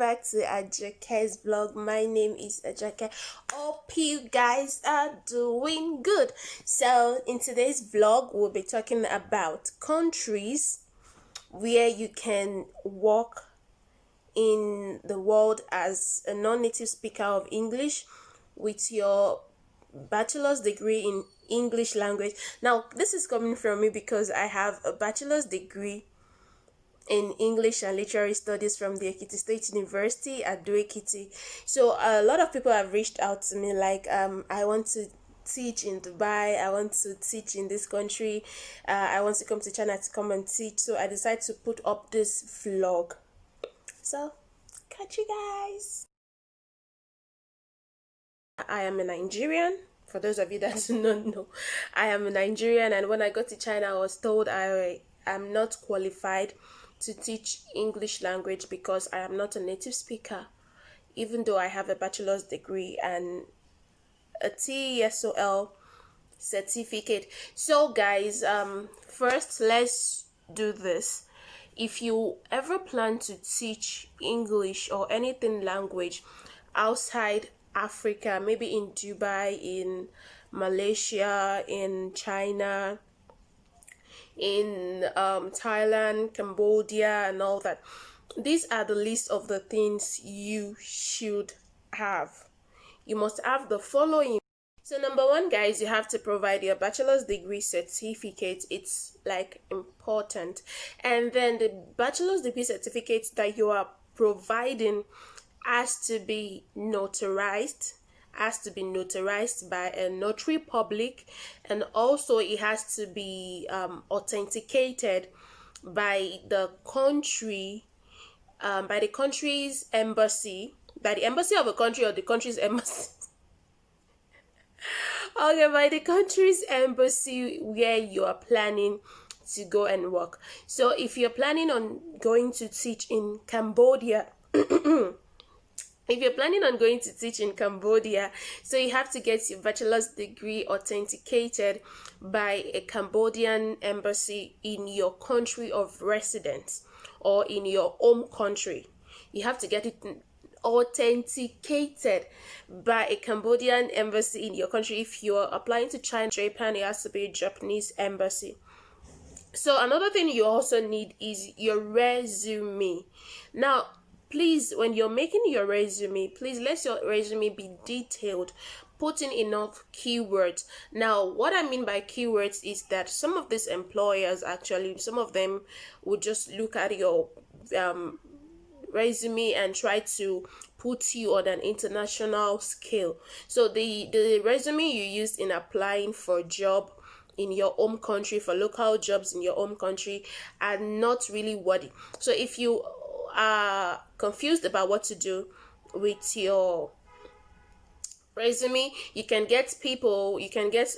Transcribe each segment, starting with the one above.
back to AJOKE'S vlog. My name is AJOKE. Hope you guys are doing good. So in today's vlog, we'll be talking about countries where you can work in the world as a non-native speaker of English with your bachelor's degree in English language. Now, this is coming from me because I have a bachelor's degree in English and Literary Studies from the Ekiti State University at AJOKE'S. So a lot of people have reached out to me like, I want to teach in Dubai, I want to teach in this country, I want to come to China to come and teach. So I decided to put up this vlog. So catch you guys. I am a Nigerian. For those of you that do not know, I am a Nigerian, and when I got to China, I was told I am not qualified to teach English language because I am not a native speaker, even though I have a bachelor's degree and a TESOL certificate. So guys, first let's do this. If you ever plan to teach English or anything language outside Africa, maybe in Dubai, in Malaysia, in China, in Thailand, Cambodia, and all that, these are the list of the things you should have. You must have the following. So number one, guys, you have to provide your bachelor's degree certificate. It's like important. And then the bachelor's degree certificate that you are providing has to be notarized by a notary public, and also it has to be authenticated by the country, by the country's embassy, by the embassy of a country or the country's embassy. Okay, by the country's embassy where you are planning to go and work. So if you're planning on going to teach in Cambodia, if you're planning on going to teach in Cambodia, so you have to get your bachelor's degree authenticated by a Cambodian embassy in your country of residence or in your home country. You have to get it authenticated by a Cambodian embassy in your country. If you're applying to China, Japan, it has to be a Japanese embassy. So another thing you also need is your resume. Now, please, when you're making your resume, please let your resume be detailed. Put in enough keywords. Now, what I mean by keywords is that some of these employers, actually, some of them would just look at your resume and try to put you on an international scale. So the resume you use in applying for a job in your home country, for local jobs in your home country, are not really worthy. So if you are confused about what to do with your resume, you can get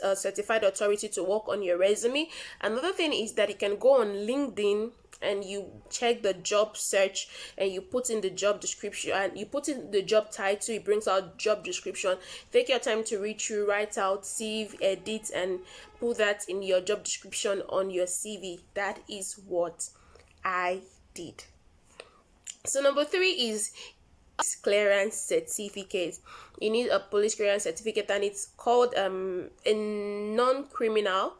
a certified authority to work on your resume. Another thing is that you can go on LinkedIn and you check the job search and you put in the job description and you put in the job title. It brings out job description. Take your time to read through, write out, save, edit, and put that in your job description on your CV. That is what I did. So number three is clearance certificate. You need a police clearance certificate, and it's called a non-criminal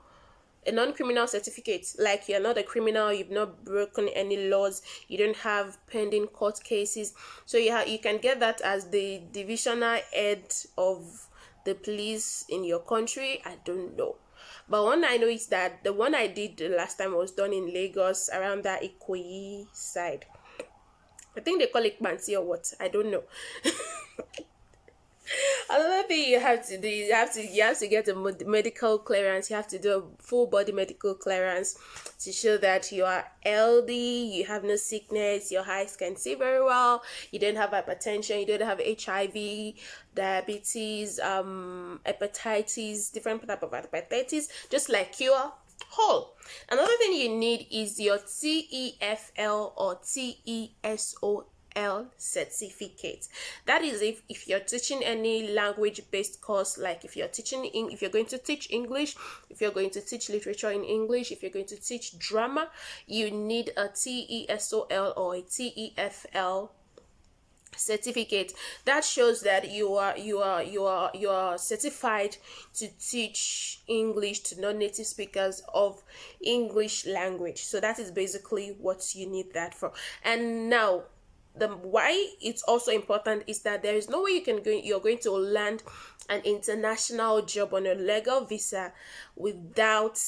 certificate. Like, you're not a criminal, you've not broken any laws, you don't have pending court cases. So you can get that as the divisional head of the police in your country. I don't know, but one I know is that the one I did the last time was done in Lagos, around that Ikoyi side. I think they call it Bansi or what, I don't know. Another thing you have to do is you have to get a medical clearance. You have to do a full body medical clearance to show that you are healthy, you have no sickness, your eyes can see very well, you don't have hypertension, you don't have HIV, diabetes, hepatitis, different type of hepatitis, just like you are whole. Another thing you need is your TEFL or TESOL certificate. That is if you're teaching any language based course, like if you're going to teach English, if you're going to teach literature in English, if you're going to teach drama, you need a TESOL or a TEFL certificate that shows that you are certified to teach English to non-native speakers of English language. So that is basically what you need that for. And now, the why it's also important is that there is no way you're going to land an international job on a legal visa without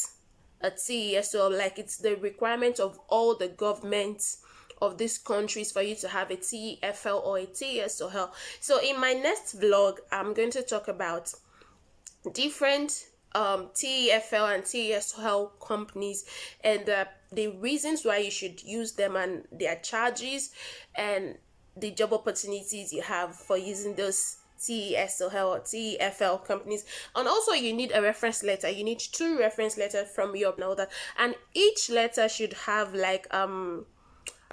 a TESOL. Like, it's the requirement of all the governments of these countries for you to have a TEFL or a TESOL. So in my next vlog, I'm going to talk about different TEFL and TESOL companies and the reasons why you should use them, and their charges, and the job opportunities you have for using those TESOL or TEFL companies. And also, you need a reference letter. You need 2 reference letters from your now that, and each letter should have like a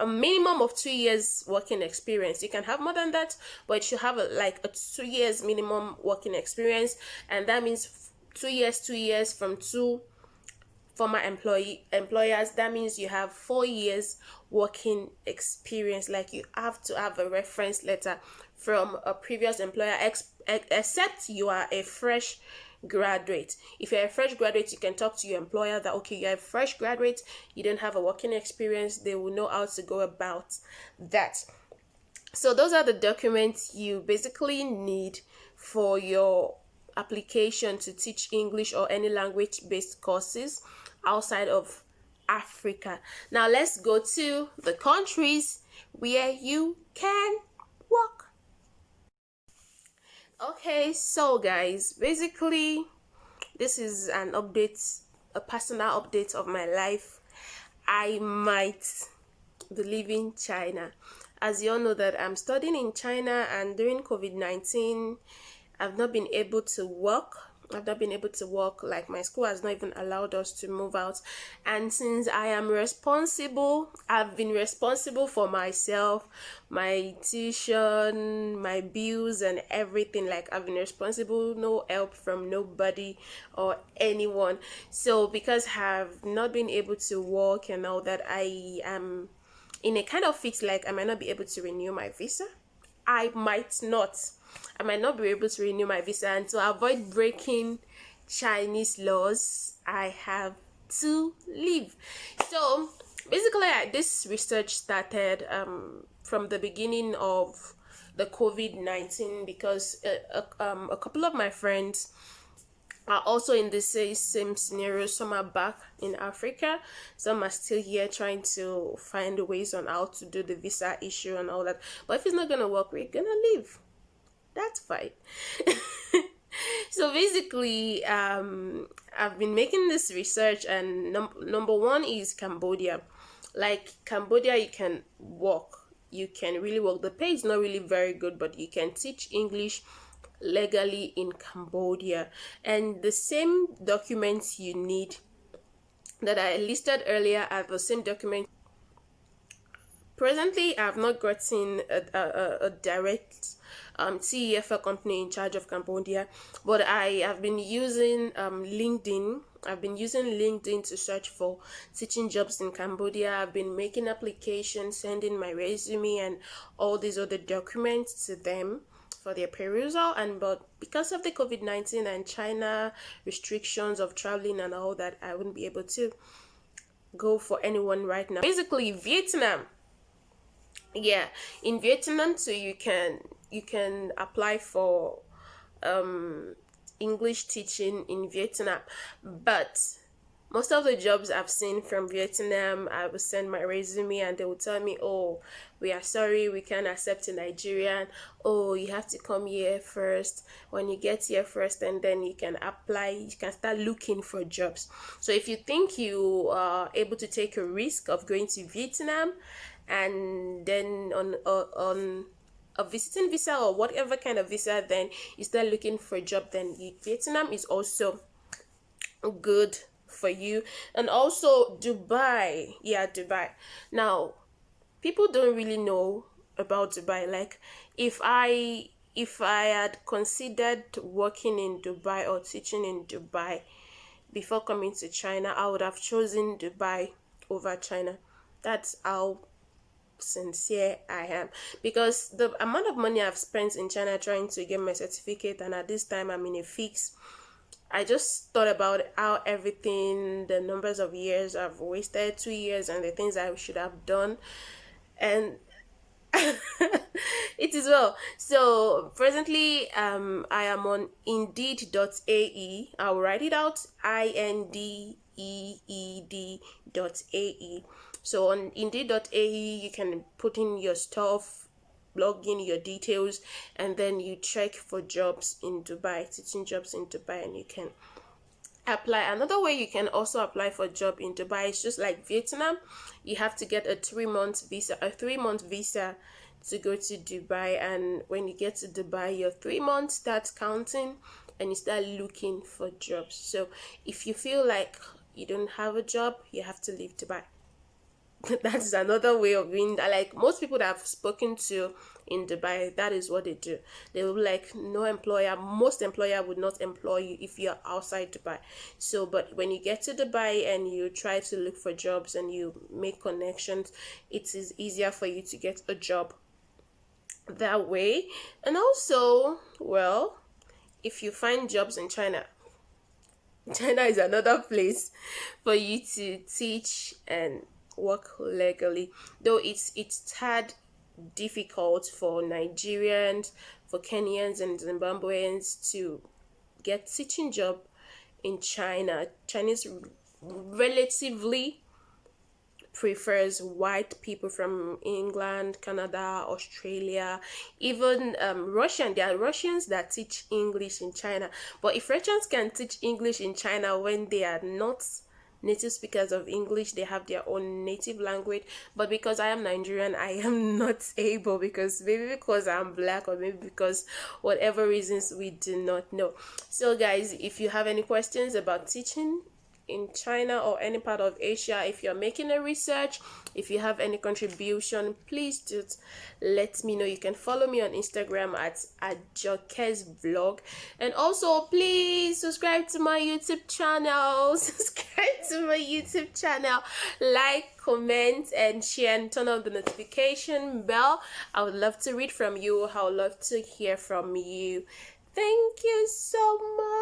minimum of 2 years working experience. You can have more than that, but it should have like a 2 years minimum working experience, and that means 2 years from 2 former employers. That means you have 4 years working experience. Like, you have to have a reference letter from a previous employer, except you are a fresh graduate. If you're a fresh graduate, you can talk to your employer that, okay, you're a fresh graduate, you don't have a working experience. They will know how to go about that. So those are the documents you basically need for your application to teach English or any language-based courses outside of Africa. Now let's go to the countries where you can work. Okay, so guys, basically this is an update, a personal update of my life. I might be leaving China. As you all know that I'm studying in China, and during COVID-19 I've not been able to work. Like, my school has not even allowed us to move out. And since I've been responsible for myself, my tuition, my bills and everything. Like, I've been responsible, no help from nobody or anyone. So because I've not been able to work and all that, I am in a kind of fix. Like, I might not be able to renew my visa. I might not be able to renew my visa, and to avoid breaking Chinese laws, I have to leave. So basically, this research started from the beginning of the COVID-19, because a couple of my friends are also in the same scenario. Some are back in Africa, some are still here trying to find ways on how to do the visa issue and all that. But if it's not gonna work, we're gonna leave. That's fine. So basically, I've been making this research, and number one is Cambodia. Like, Cambodia, you can work. You can really work. The pay is not really very good, but you can teach English legally in Cambodia. And the same documents you need that I listed earlier are the same document. Presently, I've not gotten a direct TEFL company in charge of Cambodia, but I have been using LinkedIn. I've been using LinkedIn to search for teaching jobs in Cambodia. I've been making applications, sending my resume and all these other documents to them for their perusal. But because of the COVID-19 and China restrictions of traveling and all that, I wouldn't be able to go for anyone right now. Basically, Vietnam. Yeah, in Vietnam too, you can apply for English teaching in Vietnam. But most of the jobs I've seen from Vietnam, I will send my resume and they will tell me, oh, we are sorry, we can't accept a Nigerian. Oh, you have to come here first. When you get here first, and then you can apply, you can start looking for jobs. So if you think you are able to take a risk of going to Vietnam, and then on a visiting visa or whatever kind of visa, then you start looking for a job, then Vietnam is also good for you. And also Dubai. Yeah, Dubai. Now, people don't really know about Dubai. Like, if I had considered working in Dubai or teaching in Dubai before coming to China, I would have chosen Dubai over China. That's how sincere I am, because the amount of money I've spent in China trying to get my certificate, and at this time I'm in a fix. I just thought about how everything, the numbers of years I've wasted, 2 years, and the things I should have done, and it is well. So presently, I am on indeed.ae. I'll write it out: indeed.ae. So on indeed.ae, you can put in your stuff, log in your details, and then you check for jobs in Dubai, teaching jobs in Dubai, and you can apply. Another way you can also apply for a job in Dubai is just like Vietnam. You have to get a 3 month visa to go to Dubai, and when you get to Dubai, your 3 months starts counting and you start looking for jobs. So if you feel like you don't have a job, you have to leave Dubai. That's another way of being, like most people that I've spoken to in Dubai, that is what they do. They will be like, no employer, most employer would not employ you if you're outside Dubai. So but when you get to Dubai and you try to look for jobs and you make connections, it is easier for you to get a job that way. And also, well, if you find jobs in China, China is another place for you to teach and work legally, though it's hard, difficult for Nigerians, for Kenyans and Zimbabweans to get teaching job in China. Chinese relatively prefers white people from England, Canada, Australia, even Russian. There are Russians that teach English in China. But if Russians can teach English in China when they are not native speakers of English, they have their own native language. But because I am Nigerian, I am not able, because maybe because I'm black, or maybe because whatever reasons, we do not know. So guys, if you have any questions about teaching in China or any part of Asia, if you're making a research, if you have any contribution, please just let me know. You can follow me on Instagram at AJOKE'S vlog, and also please subscribe to my YouTube channel. Like, comment, and share, and turn on the notification bell. I would love to read from you. I would love to hear from you. Thank you so much.